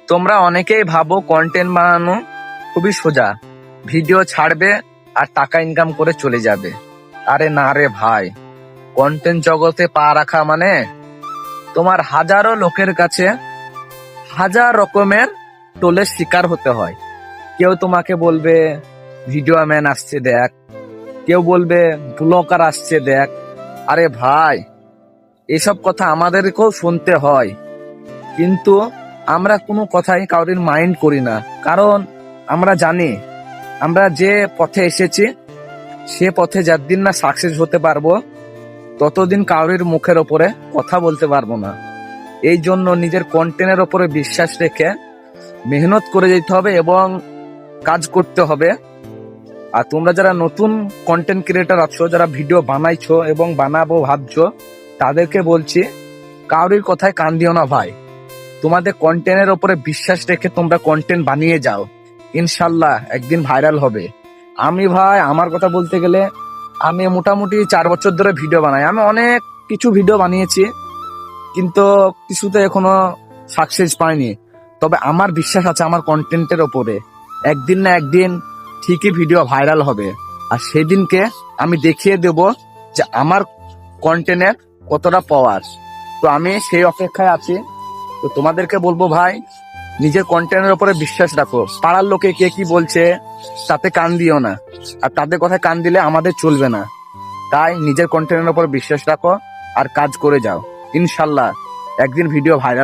তোমরা অনেকেই ভাবো কন্টেন্ট বানানো খুবই সোজা, ভিডিও ছাড়বে আর টাকা ইনকাম করে চলে যাবে। আরে না রে ভাই, কন্টেন্ট জগতে পা রাখা মানে তোমার হাজারো লোকের কাছে হাজার রকমের টোলের শিকার হতে হয়। কেউ তোমাকে বলবে ভিডিও ম্যান আসছে দেখ, কেউ বলবে ব্লগার আসছে দেখ। আরে ভাই, এসব কথা আমাদেরকেও শুনতে হয়, কিন্তু আমরা কোনো কথাই কারোর মাইন্ড করি না। কারণ আমরা জানি আমরা যে পথে এসেছি সে পথে যতদিন না সাকসেস হতে পারবো ততদিন কারোর মুখের ওপরে কথা বলতে পারবো না। এই জন্য নিজের কন্টেন্টের ওপরে বিশ্বাস রেখে মেহনত করে যেতে হবে এবং কাজ করতে হবে। আর তোমরা যারা নতুন কন্টেন্ট ক্রিয়েটর আছো, যারা ভিডিও বানাইছো এবং বানাবো ভাবছো, তাদেরকে বলছি কারোর কথায় কান দিও না ভাই। তোমাদের কন্টেন্টের ওপরে বিশ্বাস রেখে তোমরা কন্টেন্ট বানিয়ে যাও, ইনশাল্লাহ একদিন ভাইরাল হবে। আমি ভাই আমার কথা বলতে গেলে আমি মোটামুটি 4 বছর ধরে ভিডিও বানাই। আমি অনেক কিছু ভিডিও বানিয়েছি, কিন্তু কিছুতে এখনো সাকসেস পাইনি। তবে আমার বিশ্বাস আছে আমার কন্টেন্টের ওপরে একদিন না একদিন ঠিকই ভিডিও ভাইরাল হবে। আর সেদিনকে আমি দেখিয়ে দেব যে আমার কন্টেন্টের কতটা পাওয়ার। তো আমি সেই অপেক্ষায় আছি। তো তোমাদেরকে বলবো ভাই, নিজের কন্টেন্টের উপরে বিশ্বাস রাখো। পাড়ার লোকে কে কি বলছে তাতে কান দিও না, আর তাদের কথায় কান দিলে আমাদের চলবে না। তাই নিজের কন্টেন্টের উপর বিশ্বাস রাখো আর কাজ করে যাও, ইনশাল্লাহ একদিন ভিডিও ভাইরাল